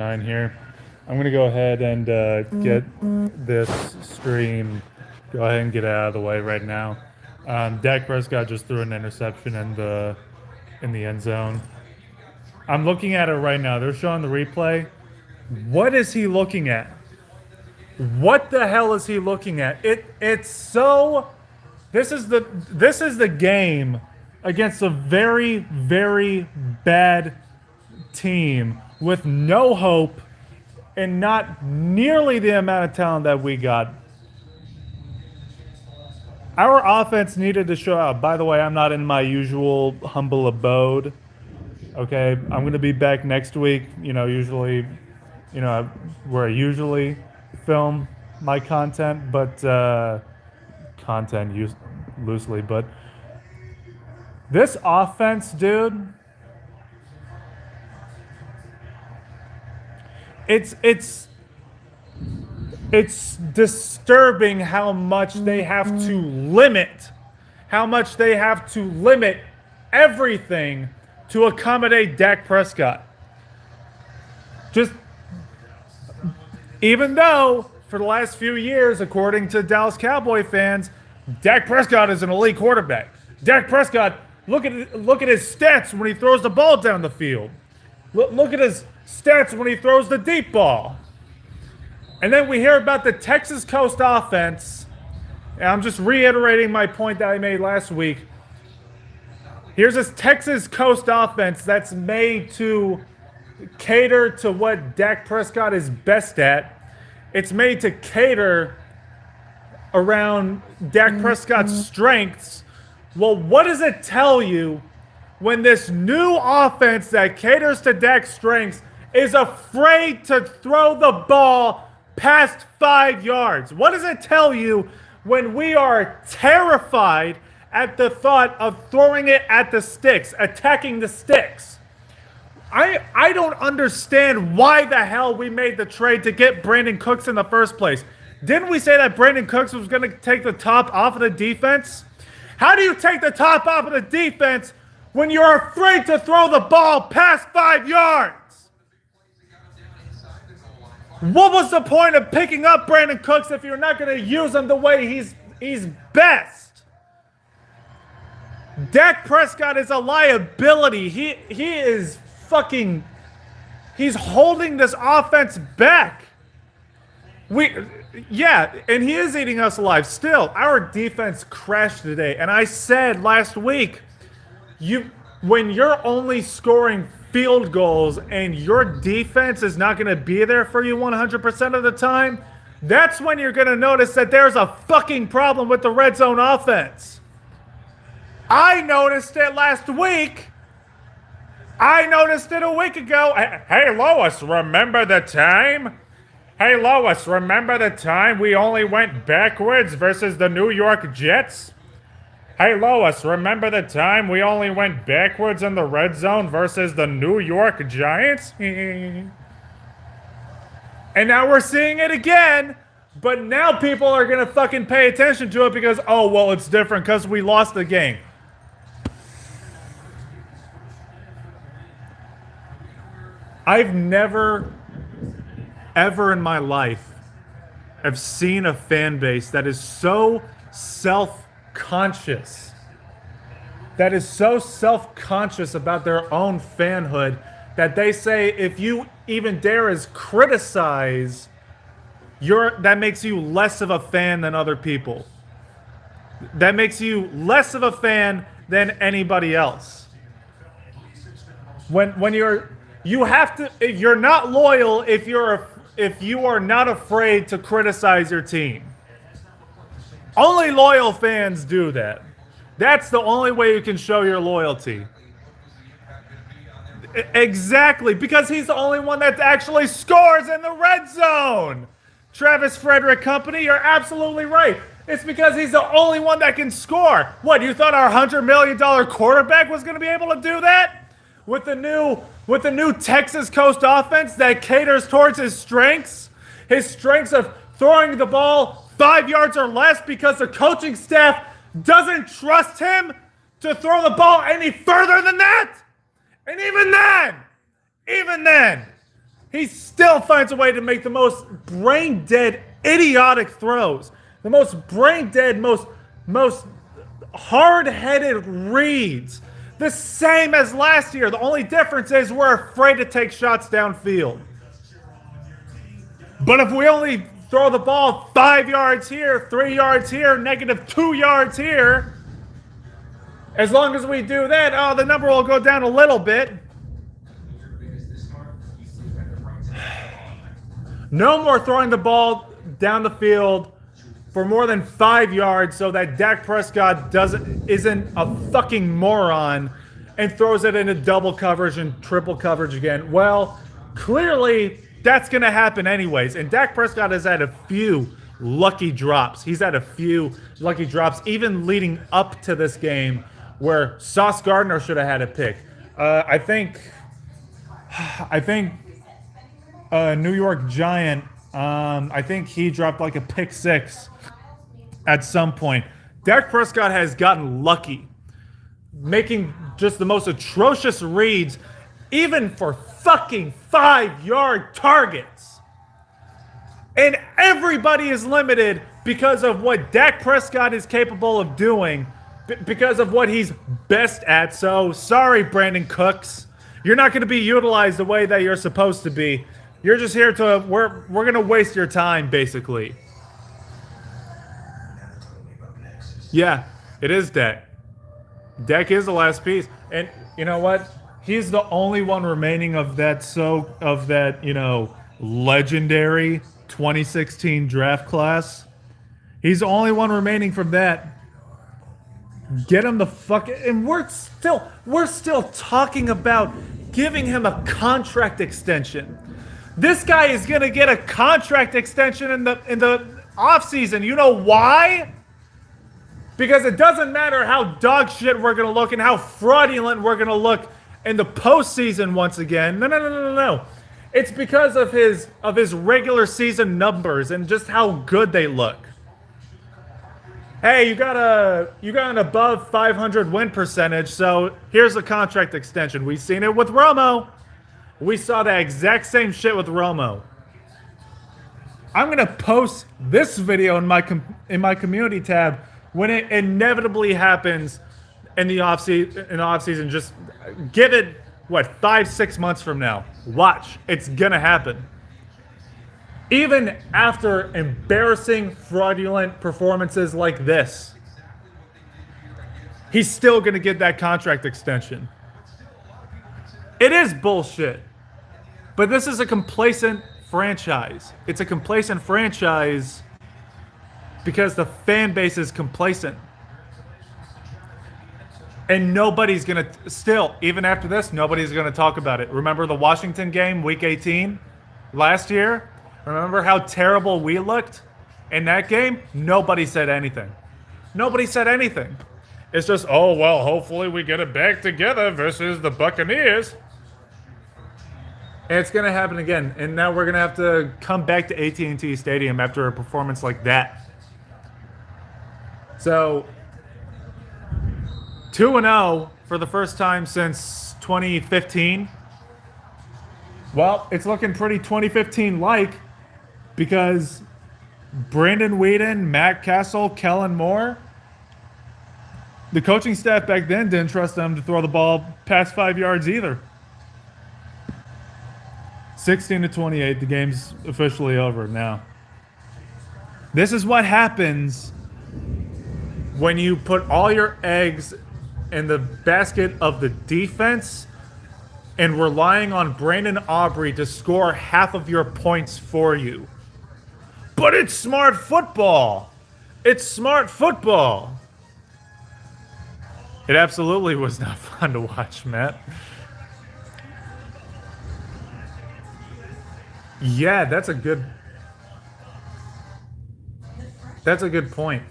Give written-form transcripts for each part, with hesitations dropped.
Nine here. I'm gonna go ahead and get this stream. Go ahead and get it out of the way right now. Dak Prescott just threw an interception in the end zone. I'm looking at it right now. They're showing the replay. What is he looking at? What the hell is he looking at? It's so. This is the game against a very very bad team with no hope and not nearly the amount of talent that we got. Our offense needed to show out. By the way, I'm not in my usual humble abode. Okay, I'm gonna be back next week. Usually, where I usually film my content, but content used loosely. But this offense, dude, it's it's disturbing how much they have to limit everything to accommodate Dak Prescott. Just even though for the last few years, according to Dallas Cowboy fans, Dak Prescott is an elite quarterback. Dak Prescott, look at his stats when he throws the ball down the field. Look at his stats when he throws the deep ball. And then we hear about the Texas Coast offense. And I'm just reiterating my point that I made last week. Here's this Texas Coast offense that's made to cater to what Dak Prescott is best at. It's made to cater around Dak Prescott's strengths. Well, what does it tell you when this new offense that caters to Dak's strengths is afraid to throw the ball past 5 yards? What does it tell you when we are terrified at the thought of throwing it at the sticks, attacking the sticks? I don't understand why the hell we made the trade to get Brandon Cooks in the first place. Didn't we say that Brandon Cooks was going to take the top off of the defense? How do you take the top off of the defense when you're afraid to throw the ball past 5 yards? What was the point of picking up Brandon Cooks if you're not going to use him the way he's best? Dak Prescott is a liability. He is he's holding this offense back. And he is eating us alive. Still, our defense crashed today. And I said last week, when you're only scoring field goals and your defense is not going to be there for you 100% of the time, that's when you're going to notice that there's a fucking problem with the red zone offense. I noticed it last week. I noticed it a week ago. Hey, Lois, remember the time? Hey, Lois, remember the time we only went backwards versus the New York Jets? Hey, Lois, remember the time we only went backwards in the red zone versus the New York Giants? And now we're seeing it again, but now people are going to fucking pay attention to it because, oh, well, it's different because we lost the game. I've never, ever in my life have seen a fan base that is so self-conscious, about their own fanhood, that they say if you even dare as criticize, that makes you less of a fan than other people. That makes you less of a fan than anybody else. When you're not loyal if you are not afraid to criticize your team. Only loyal fans do that. That's the only way you can show your loyalty. Exactly, because he's the only one that actually scores in the red zone. Travis Frederick Company, you're absolutely right. It's because he's the only one that can score. What, you thought our $100 million quarterback was going to be able to do that? With the new Texas Coast offense that caters towards his strengths of throwing the ball 5 yards or less because the coaching staff doesn't trust him to throw the ball any further than that. And even then, he still finds a way to make the most brain-dead, idiotic throws. The most brain-dead, most hard-headed reads. The same as last year. The only difference is we're afraid to take shots downfield. But if we only throw the ball 5 yards here, 3 yards here, -2 yards here, as long as we do that, the number will go down a little bit. No more throwing the ball down the field for more than 5 yards so that Dak Prescott isn't a fucking moron and throws it into double coverage and triple coverage again. Well, clearly that's going to happen anyways. And Dak Prescott has had a few lucky drops. He's had a few lucky drops even leading up to this game where Sauce Gardner should have had a pick. I think New York Giant, I think he dropped like a pick 6 at some point. Dak Prescott has gotten lucky, making just the most atrocious reads, even for fucking 5-yard targets. And everybody is limited because of what Dak Prescott is capable of doing, because of what he's best at. So sorry, Brandon Cooks. You're not going to be utilized the way that you're supposed to be. You're just here to, we're going to waste your time, basically. Yeah, it is Dak. Dak is the last piece. And you know what? He's the only one remaining of that, legendary 2016 draft class. He's the only one remaining from that. Get him the fuck... And we're still talking about giving him a contract extension. This guy is going to get a contract extension in the offseason. You know why? Because it doesn't matter how dog shit we're going to look and how fraudulent we're going to look in the postseason once again. No. It's because of his regular season numbers and just how good they look. Hey, you got an above 500 win percentage, so here's a contract extension. We've seen it with Romo. We saw the exact same shit with Romo. I'm gonna post this video in my community tab when it inevitably happens in the offseason. Just give it 5-6 months from now. Watch, it's gonna happen. Even after embarrassing, fraudulent performances like this, he's still gonna get that contract extension. It is bullshit. But this is a complacent franchise. It's a complacent franchise because the fan base is complacent. And nobody's going to, still, even after this, nobody's going to talk about it. Remember the Washington game, week 18, last year? Remember how terrible we looked in that game? Nobody said anything. Nobody said anything. It's just, oh, well, hopefully we get it back together versus the Buccaneers. And it's going to happen again. And now we're going to have to come back to AT&T Stadium after a performance like that. So, 2-0 for the first time since 2015. Well, it's looking pretty 2015-like because Brandon Weeden, Matt Castle, Kellen Moore, the coaching staff back then didn't trust them to throw the ball past 5 yards either. 16-28, the game's officially over now. This is what happens when you put all your eggs in the basket of the defense and relying on Brandon Aubrey to score half of your points for you. But it's smart football. It's smart football. It absolutely was not fun to watch, Matt. Yeah, that's a good point.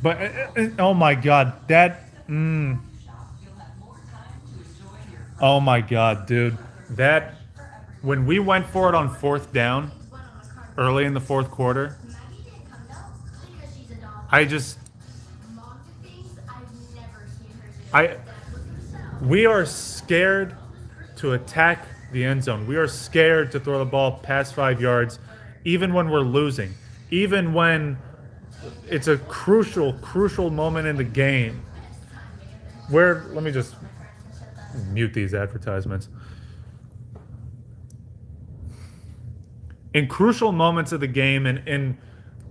But oh my God, oh my God, dude, that when we went for it on 4th down early in the 4th quarter, We are scared to attack the end zone. We are scared to throw the ball past 5 yards, even when we're losing, even when it's a crucial moment in the game. Let me just mute these advertisements. In crucial moments of the game, and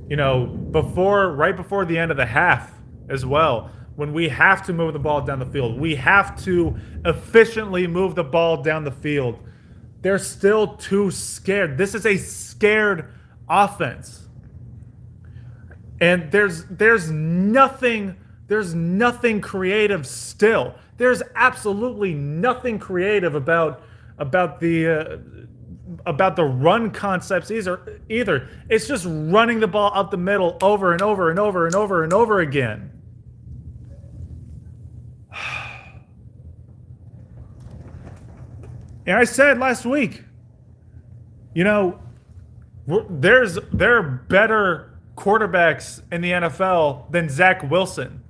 right before the end of the half as well, when we have to move the ball down the field, we have to efficiently move the ball down the field. They're still too scared. This is a scared offense. And there's nothing creative still. There's absolutely nothing creative about the run concepts either. It's just running the ball up the middle over and over and over and over and over again. And I said last week, there are better quarterbacks in the NFL than Zach Wilson.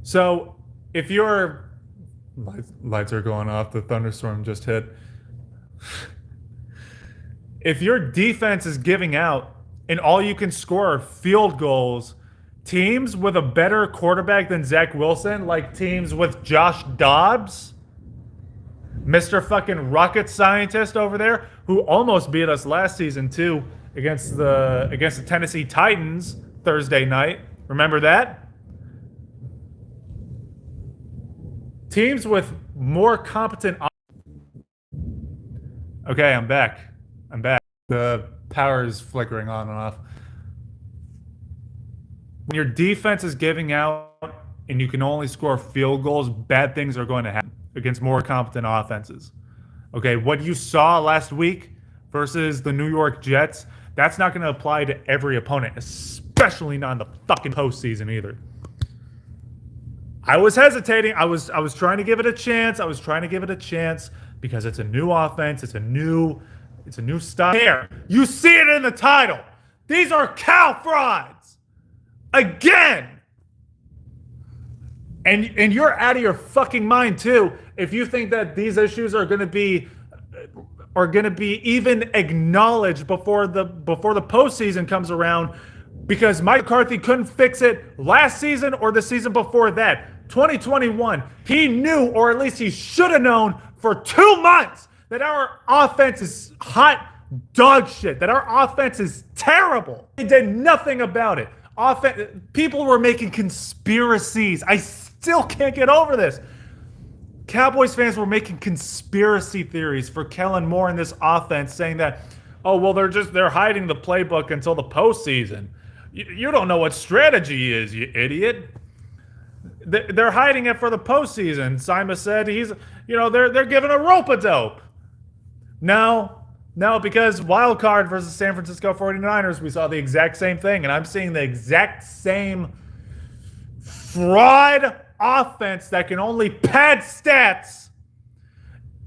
So if your lights are going off, the thunderstorm just hit. If your defense is giving out and all you can score are field goals, teams with a better quarterback than Zach Wilson, like teams with Josh Dobbs, Mr. fucking rocket scientist over there, who almost beat us last season too against the Tennessee Titans Thursday night. Remember that? Teams with more competent. Okay, I'm back. The power is flickering on and off. When your defense is giving out and you can only score field goals, bad things are going to happen against more competent offenses. Okay, what you saw last week versus the New York Jets, that's not going to apply to every opponent, especially not in the fucking postseason either. I was hesitating. I was trying to give it a chance. Because it's a new offense. It's a new style. Here, you see it in the title. These are Cowfrauds. Again. And you're out of your fucking mind too if you think that these issues are going to be even acknowledged before the postseason comes around, because Mike McCarthy couldn't fix it last season or the season before that. 2021, he knew, or at least he should have known for 2 months, that our offense is hot dog shit, that our offense is terrible. He did nothing about it. People were making conspiracies. I still can't get over this. Cowboys fans were making conspiracy theories for Kellen Moore in this offense, saying that, oh, well, they're hiding the playbook until the postseason. You don't know what strategy is, you idiot. They're hiding it for the postseason. Simon said they're giving a rope-a-dope. No, because wild card versus San Francisco 49ers, we saw the exact same thing, and I'm seeing the exact same fraud offense that can only pad stats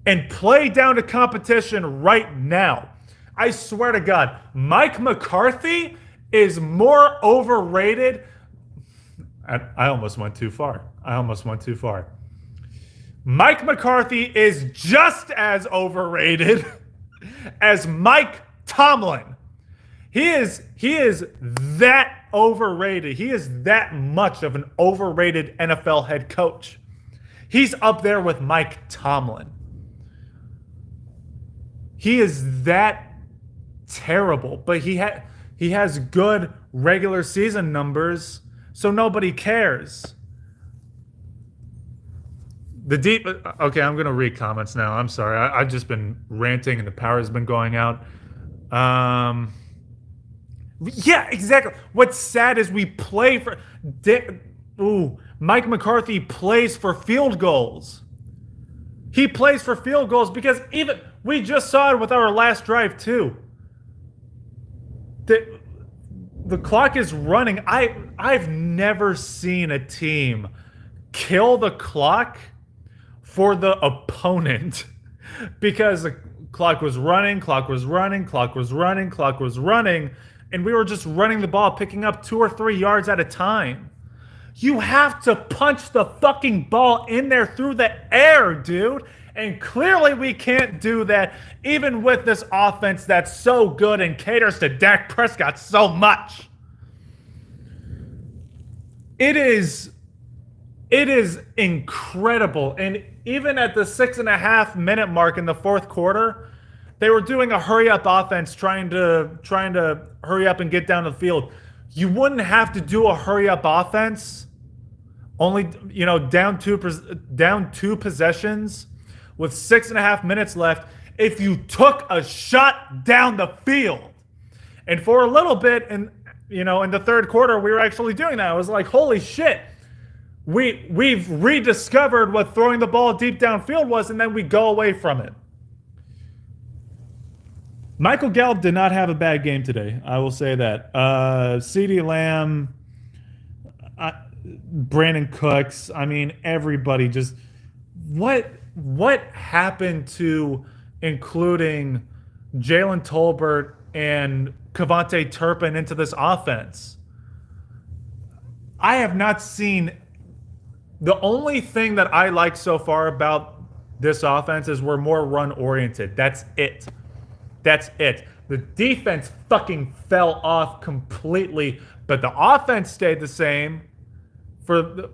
and play down to competition right now. I swear to God, Mike McCarthy is more overrated. I almost went too far. Mike McCarthy is just as overrated as Mike Tomlin. He is that overrated. He is that much of an overrated NFL head coach. He's up there with Mike Tomlin. He is that terrible, but he has good regular season numbers, so nobody cares. Okay, I'm going to read comments now. I'm sorry. I've just been ranting and the power has been going out. Yeah, exactly. What's sad is we play for... Mike McCarthy plays for field goals. He plays for field goals because even... We just saw it with our last drive too. The clock is running. I've never seen a team kill the clock for the opponent because the clock was running, and we were just running the ball, picking up 2 or 3 yards at a time. You have to punch the fucking ball in there through the air, dude. And clearly we can't do that, even with this offense that's so good and caters to Dak Prescott so much. It is incredible. And even at the 6.5 minute mark in the fourth quarter, they were doing a hurry up offense, trying to hurry up and get down the field. You wouldn't have to do a hurry up offense, only down two possessions with 6.5 minutes left, if you took a shot down the field. And for a little bit, in the third quarter, we were actually doing that. I was like, holy shit. We've rediscovered what throwing the ball deep downfield was, and then we go away from it. Michael Gallup did not have a bad game today. I will say that. CeeDee Lamb, Brandon Cooks. I mean, everybody just what happened to including Jalen Tolbert and Kevontae Turpin into this offense? I have not seen. The only thing that I like so far about this offense is we're more run-oriented. That's it. The defense fucking fell off completely, but the offense stayed the same from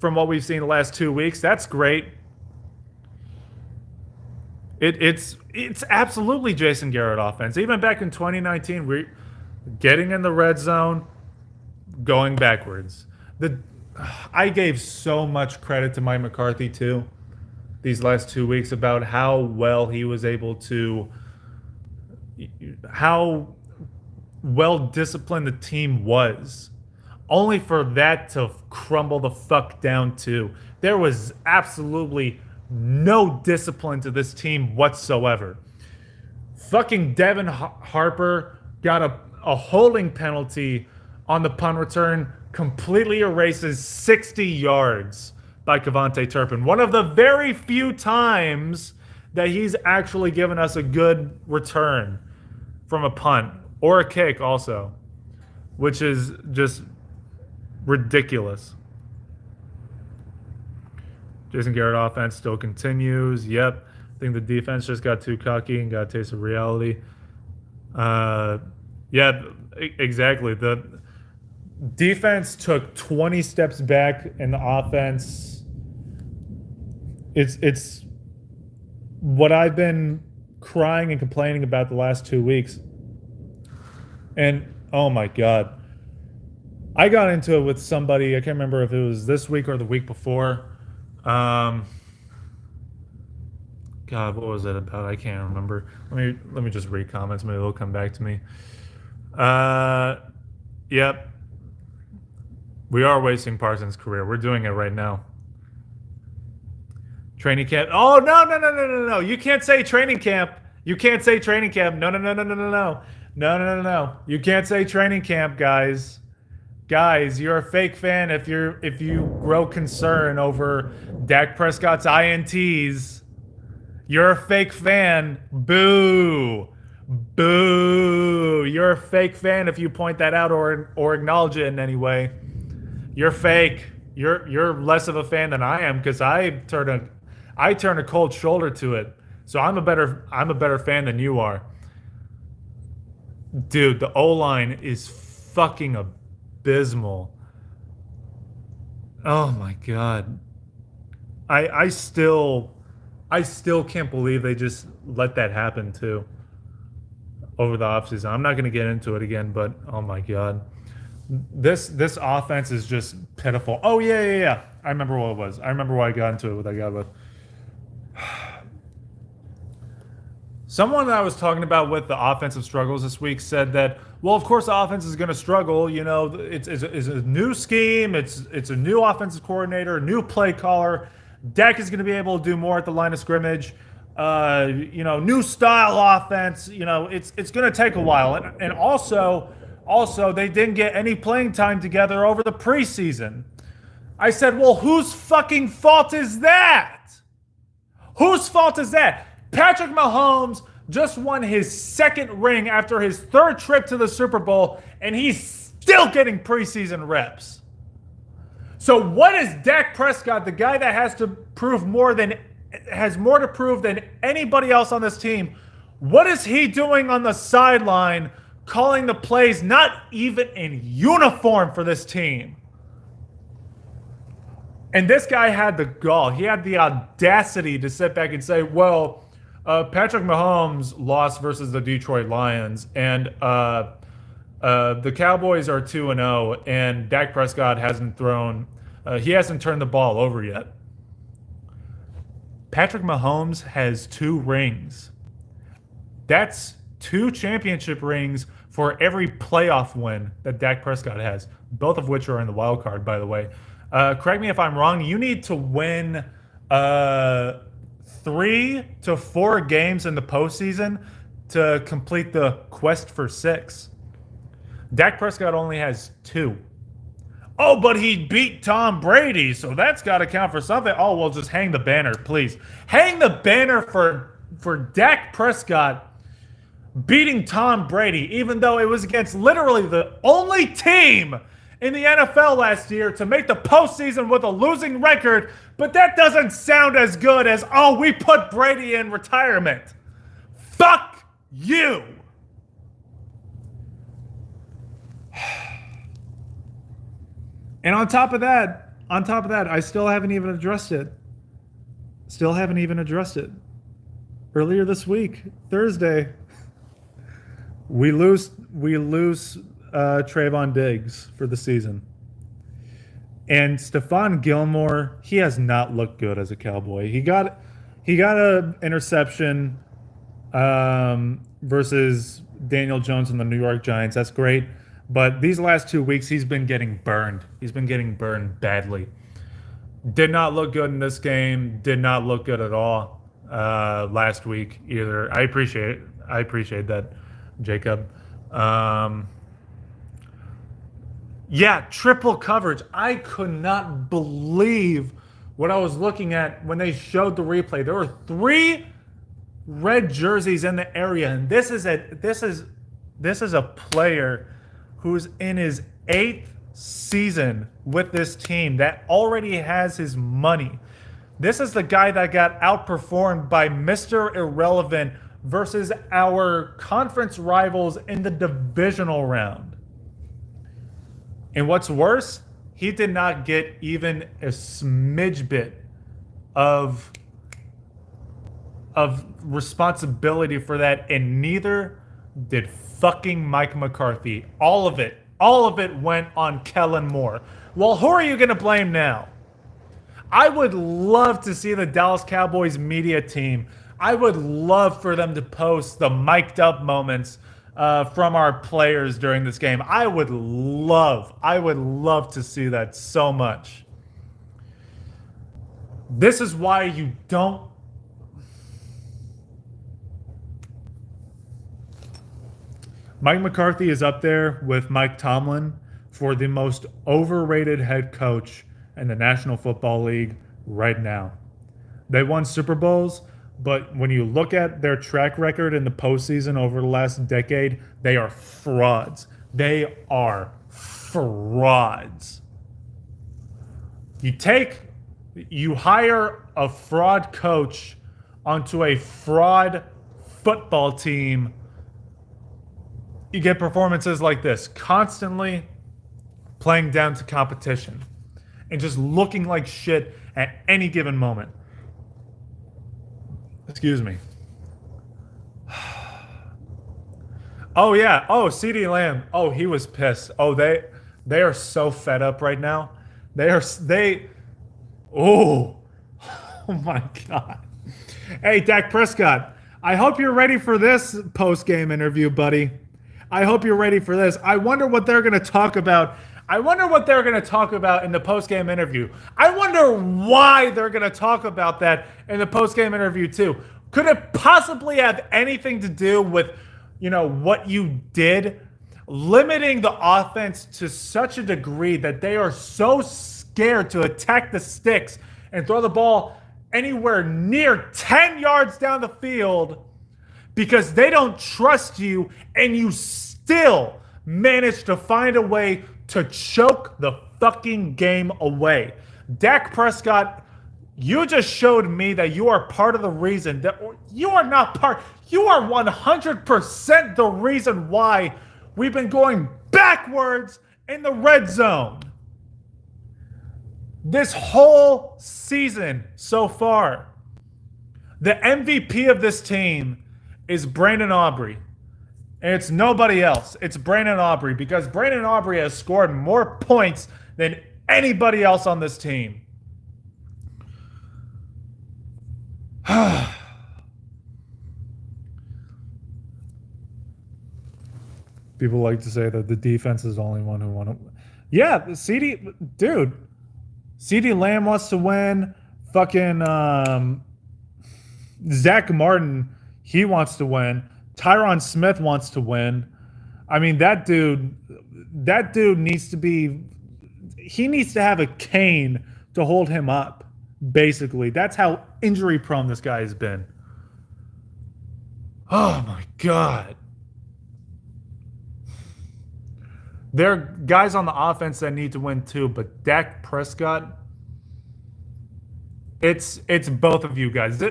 what we've seen the last 2 weeks. That's great. It's absolutely Jason Garrett offense. Even back in 2019, we're getting in the red zone, going backwards. I gave so much credit to Mike McCarthy too these last 2 weeks about how well he was able to, how well disciplined the team was, only for that to crumble the fuck down too. There was absolutely no discipline to this team whatsoever. Fucking Devin Harper got a holding penalty on the punt return, completely erases 60 yards by Kevontae Turpin. One of the very few times that he's actually given us a good return from a punt or a kick also, which is just ridiculous. Jason Garrett offense still continues. Yep. I think the defense just got too cocky and got a taste of reality. Yeah, exactly. The defense took 20 steps back and the offense, it's what I've been crying and complaining about the last 2 weeks. And oh my God, I got into it with somebody, I can't remember if it was this week or the week before. God, what was that about? I can't remember. Let me just read comments. Maybe they'll come back to me. Yep. We are wasting Parsons' career. We're doing it right now. Training camp. Oh, no. You can't say training camp. You can't say training camp. No. You can't say training camp, guys. Guys, you're a fake fan if you grow concern over Dak Prescott's INTs. You're a fake fan. Boo. Boo. You're a fake fan if you point that out or acknowledge it in any way. You're fake. You're less of a fan than I am because I turn a cold shoulder to it. So I'm a better fan than you are. Dude, the O-line is fucking abysmal. Oh my God. I still can't believe they just let that happen too over the offseason. I'm not going to get into it again, but oh my God. This offense is just pitiful. Oh, yeah. I remember what it was. I remember why I got into it, what I got with. Someone that I was talking about with the offensive struggles this week said that, well, of course the offense is going to struggle. You know, it's a new scheme. It's a new offensive coordinator, new play caller. Dak is going to be able to do more at the line of scrimmage. New style offense. You know, it's going to take a while. And also, they didn't get any playing time together over the preseason. I said, well, whose fucking fault is that? Whose fault is that? Patrick Mahomes just won his second ring after his third trip to the Super Bowl, and he's still getting preseason reps. So what is Dak Prescott, the guy that has more to prove than anybody else on this team? What is he doing on the sideline, calling the plays, not even in uniform for this team? And this guy had the gall. He had the audacity to sit back and say, well, Patrick Mahomes lost versus the Detroit Lions, and the Cowboys are 2-0, and Dak Prescott hasn't turned the ball over yet. Patrick Mahomes has 2 rings. That's 2 championship rings for every playoff win that Dak Prescott has, both of which are in the wild card, by the way. Correct me if I'm wrong. You need to win 3 to 4 games in the postseason to complete the quest for 6. Dak Prescott only has 2. Oh, but he beat Tom Brady, so that's got to count for something. Oh, well, just hang the banner, please. Hang the banner for Dak Prescott beating Tom Brady, even though it was against literally the only team in the NFL last year to make the postseason with a losing record, but that doesn't sound as good as, oh, we put Brady in retirement. Fuck you. And on top of that, I still haven't even addressed it. Earlier this week, Thursday, we lose Trayvon Diggs for the season. And Stephon Gilmore, he has not looked good as a Cowboy. He got an interception versus Daniel Jones and the New York Giants. That's great. But these last 2 weeks, he's been getting burned. He's been getting burned badly. Did not look good in this game. Did not look good at all last week either. I appreciate that, Jacob. Yeah, triple coverage. I could not believe what I was looking at when they showed the replay. There were 3 red jerseys in the area, and this is a player who's in his 8th season with this team that already has his money. This is the guy that got outperformed by Mr. Irrelevant versus our conference rivals in the divisional round. And what's worse, he did not get even a smidge bit of responsibility for that, and neither did fucking Mike McCarthy. All of it went on Kellen Moore. Well, who are you going to blame now? I would love to see the Dallas Cowboys media team. I would love for them to post the mic'd up moments from our players during this game. I would love to see that so much. This is why you don't. Mike McCarthy is up there with Mike Tomlin for the most overrated head coach in the National Football League right now. They won Super Bowls, but when you look at their track record in the postseason over the last decade, they are frauds. They are frauds. You hire a fraud coach onto a fraud football team, you get performances like this, constantly playing down to competition and just looking like shit at any given moment. Excuse me. Oh yeah. Oh, CeeDee Lamb. Oh, he was pissed. Oh, they are so fed up right now. Oh my God. Hey, Dak Prescott, I hope you're ready for this post-game interview, buddy. I hope you're ready for this. I wonder what they're going to talk about. I wonder what they're going to talk about in the post-game interview. I wonder why they're going to talk about that in the post-game interview too. Could it possibly have anything to do with, what you did, limiting the offense to such a degree that they are so scared to attack the sticks and throw the ball anywhere near 10 yards down the field because they don't trust you, and you still manage to find a way to choke the fucking game away. Dak Prescott, you just showed me that you are part of the reason that you are not part. You are 100% the reason why we've been going backwards in the red zone. This whole season so far, the MVP of this team is Brandon Aubrey. And it's nobody else. It's Brandon Aubrey, because Brandon Aubrey has scored more points than anybody else on this team. People like to say that the defense is the only one who won it. Yeah, dude. CeeDee Lamb wants to win. Fucking Zach Martin, he wants to win. Tyron Smith wants to win. I mean, that dude needs to be. He needs to have a cane to hold him up. Basically, that's how injury prone this guy has been. Oh my God. There are guys on the offense that need to win too, but Dak Prescott, it's both of you guys.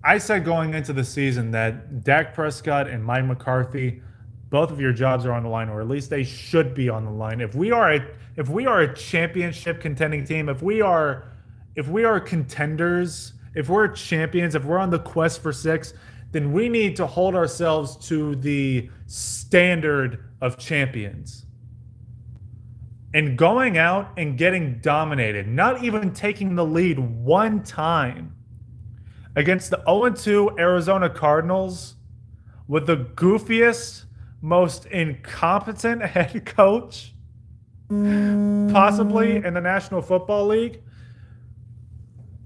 I said going into the season that Dak Prescott and Mike McCarthy, both of your jobs are on the line, or at least they should be on the line. If we are a championship contending team, if we are contenders, if we're champions, if we're on the quest for 6, then we need to hold ourselves to the standard of champions. And going out and getting dominated, not even taking the lead one time against the 0-2 Arizona Cardinals with the goofiest, most incompetent head coach possibly in the National Football League,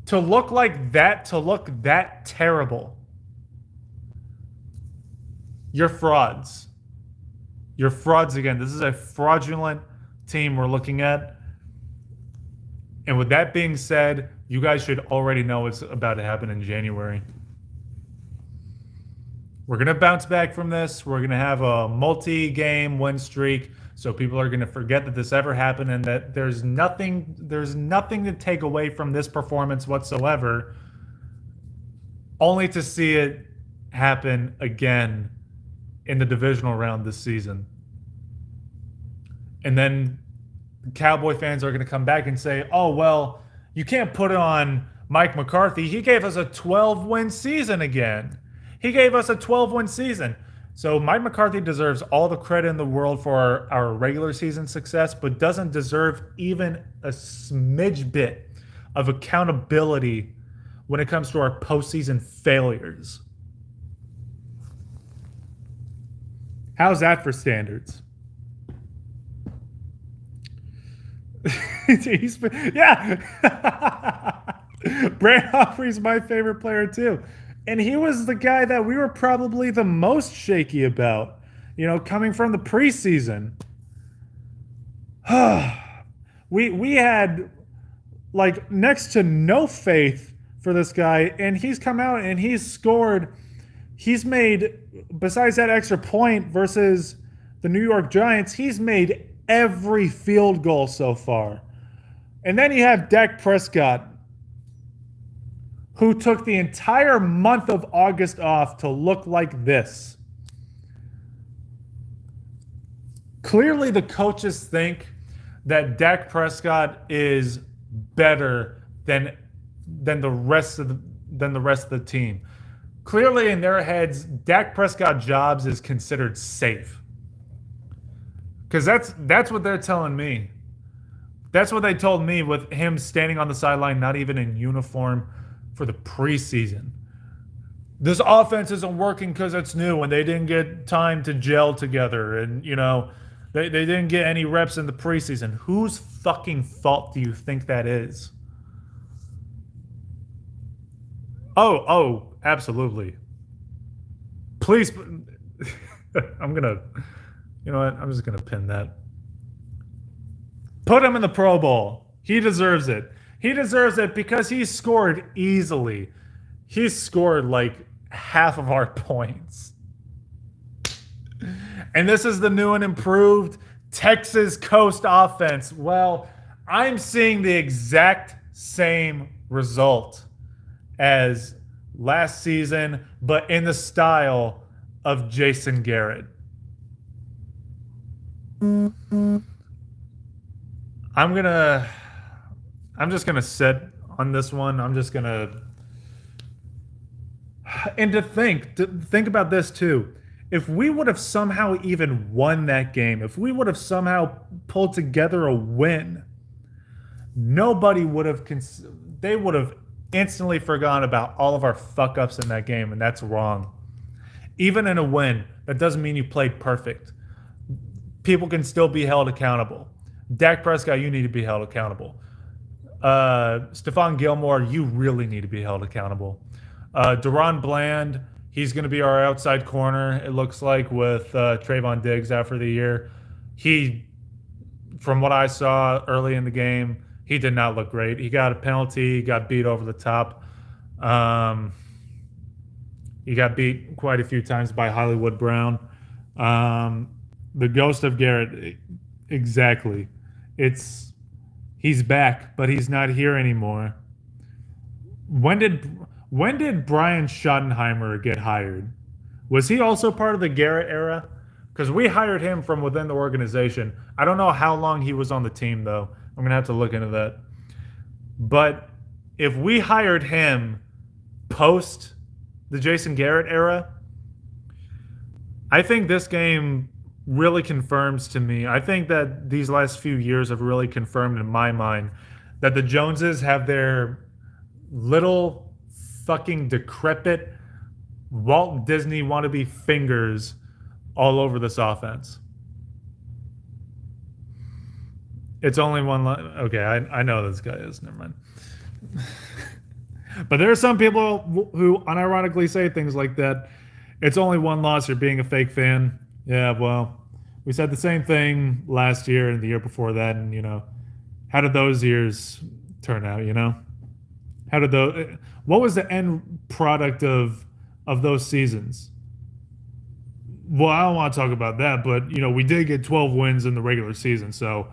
to look like that, to look that terrible. You're frauds. You're frauds again. This is a fraudulent team we're looking at. And with that being said, you guys should already know what's about to happen in January. We're going to bounce back from this. We're going to have a multi-game win streak. So people are going to forget that this ever happened, and that there's nothing to take away from this performance whatsoever, only to see it happen again in the divisional round this season. And then the Cowboy fans are going to come back and say, oh, well, you can't put it on Mike McCarthy. He gave us a 12-win season again. He gave us a 12-win season. So Mike McCarthy deserves all the credit in the world for our regular season success, but doesn't deserve even a smidge bit of accountability when it comes to our postseason failures. How's that for standards? Yeah. Brandon Aubrey's my favorite player too. And he was the guy that we were probably the most shaky about, coming from the preseason. we had like next to no faith for this guy, and he's come out and he's made, besides that extra point versus the New York Giants, he's made every field goal so far. And then you have Dak Prescott, who took the entire month of August off to look like this. Clearly, the coaches think that Dak Prescott is better than the rest of the team. Clearly, in their heads, Dak Prescott jobs is considered safe. Because that's what they're telling me. That's what they told me with him standing on the sideline, not even in uniform, for the preseason. This offense isn't working because it's new and they didn't get time to gel together, and they didn't get any reps in the preseason. Whose fucking fault do you think that is? Oh, absolutely. Please, I'm just gonna pin that. Put him in the Pro Bowl. He deserves it. He deserves it because he scored easily. He scored like half of our points. And this is the new and improved Texas Coast offense. Well, I'm seeing the exact same result as last season, but in the style of Jason Garrett. I'm just gonna sit on this one. And to think about this too. If we would have somehow even won that game, if we would have somehow pulled together a win, nobody would have they would have instantly forgotten about all of our fuck ups in that game, and that's wrong. Even in a win, that doesn't mean you played perfect. People can still be held accountable. Dak Prescott, you need to be held accountable. Stephon Gilmore, you really need to be held accountable. Deron Bland, he's going to be our outside corner, it looks like, with Trayvon Diggs after the year. From what I saw early in the game, he did not look great. He got a penalty. He got beat over the top. He got beat quite a few times by Hollywood Brown. The ghost of Garrett, exactly. He's back, but he's not here anymore. When did Brian Schottenheimer get hired? Was he also part of the Garrett era? Because we hired him from within the organization. I don't know how long he was on the team, though. I'm going to have to look into that. But if we hired him post the Jason Garrett era, I think this game really confirms to me. I think that these last few years have really confirmed in my mind that the Joneses have their little fucking decrepit Walt Disney wannabe fingers all over this offense. It's only one line. Okay, I know this guy is. Never mind. But there are some people who unironically say things like that. It's only one loss. You're being a fake fan. Yeah, well, we said the same thing last year and the year before that. And, how did those years turn out, what was the end product of those seasons? Well, I don't want to talk about that, but, we did get 12 wins in the regular season. So,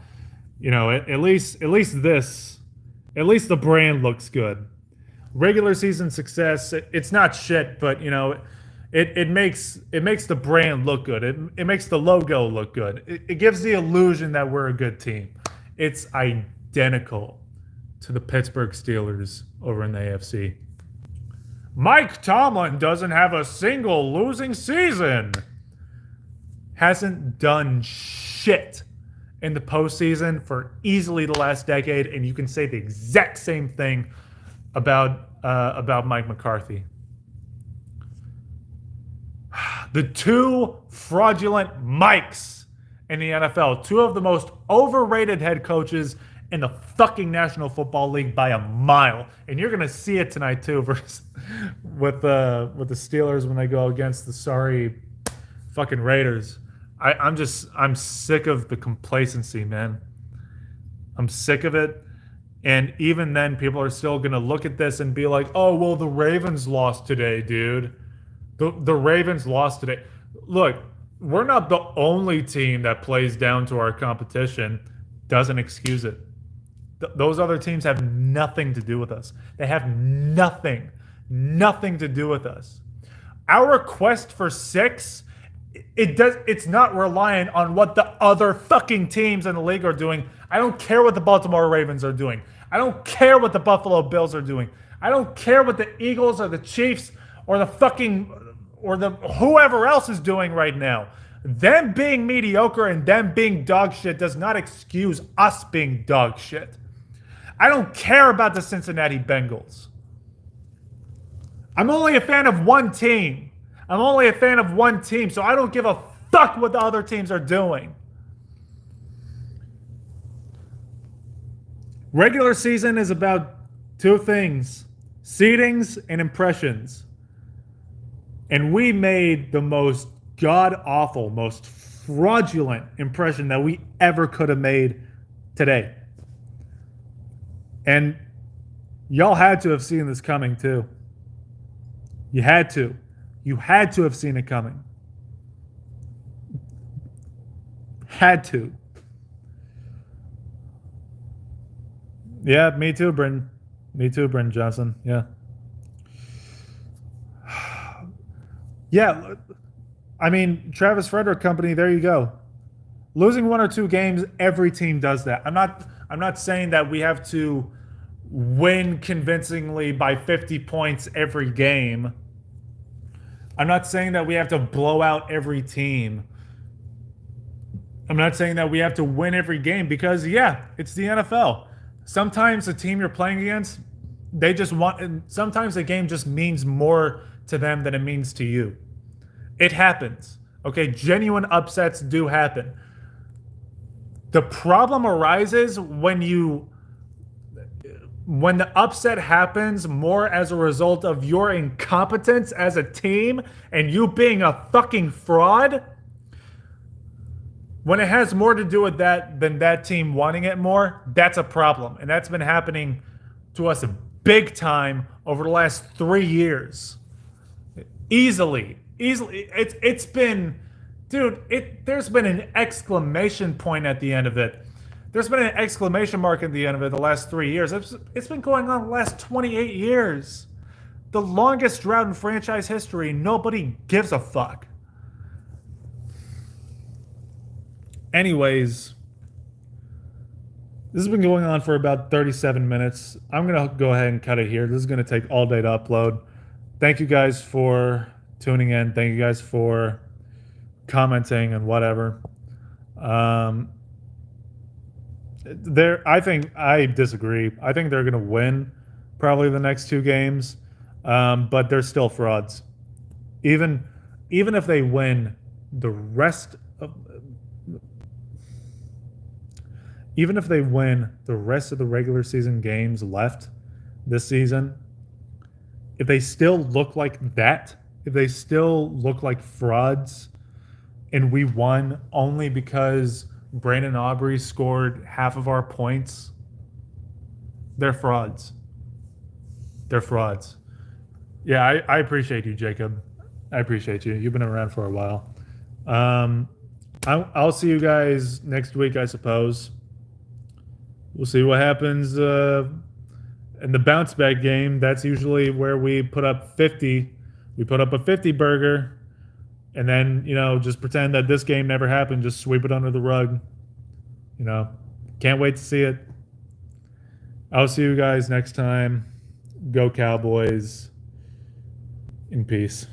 at least the brand looks good. Regular season success, it's not shit, but it makes the brand look good. It makes the logo look good. It gives the illusion that we're a good team. It's identical to the Pittsburgh Steelers over in the AFC. Mike Tomlin doesn't have a single losing season. Hasn't done shit in the postseason for easily the last decade, and you can say the exact same thing about Mike McCarthy. The two fraudulent Mikes in the NFL, two of the most overrated head coaches in the fucking National Football League by a mile, and you're gonna see it tonight too, with the Steelers when they go against the sorry fucking Raiders. I'm sick of the complacency, man. I'm sick of it. And even then, people are still going to look at this and be like, oh, well, the Ravens lost today, dude. The Ravens lost today. Look, we're not the only team that plays down to our competition. Doesn't excuse it. Those other teams have nothing to do with us. They have nothing to do with us. Our quest for 6, it's not reliant on what the other fucking teams in the league are doing. I don't care what the Baltimore Ravens are doing. I don't care what the Buffalo Bills are doing. I don't care what the Eagles or the Chiefs or the whoever else is doing right now. Them being mediocre and them being dog shit does not excuse us being dog shit. I don't care about the Cincinnati Bengals. I'm only a fan of one team. So I don't give a fuck what the other teams are doing. Regular season is about 2 things: seedings and impressions. And we made the most god-awful, most fraudulent impression that we ever could have made today. And y'all had to have seen this coming too. You had to. You had to have seen it coming. Had to. Yeah, me too, Bryn. Me too, Bryn Johnson. Yeah. Yeah, I mean, Travis Frederick Company, there you go. Losing one or two games, every team does that. I'm not saying that we have to win convincingly by 50 points every game. I'm not saying that we have to blow out every team. I'm not saying that we have to win every game because yeah, it's the NFL. Sometimes the team you're playing against, they just want and sometimes the game just means more to them than it means to you. It happens. Okay, genuine upsets do happen. The problem arises when the upset happens more as a result of your incompetence as a team and you being a fucking fraud. When it has more to do with that than that team wanting it more, that's a problem. And that's been happening to us big time over the last 3 years. Easily. It's been, dude. There's been an exclamation point at the end of it. There's been an exclamation mark at the end of it the last 3 years. It's been going on the last 28 years. The longest drought in franchise history. Nobody gives a fuck. Anyways, this has been going on for about 37 minutes. I'm going to go ahead and cut it here. This is going to take all day to upload. Thank you guys for tuning in. Thank you guys for commenting and whatever. I think I disagree. I think they're going to win probably the next two games, but they're still frauds. Even if they win the rest of even if they win the rest of the regular season games left this season, if they still look like that, if they still look like frauds, and we won only because Brandon Aubrey scored half of our points, they're frauds. They're frauds. Yeah, I appreciate you, Jacob. I appreciate you. You've been around for a while. I'll see you guys next week, I suppose. We'll see what happens in the bounce back game. That's usually where we put up 50. We put up a 50 burger, and then, just pretend that this game never happened. Just sweep it under the rug. Can't wait to see it. I'll see you guys next time. Go Cowboys. In peace.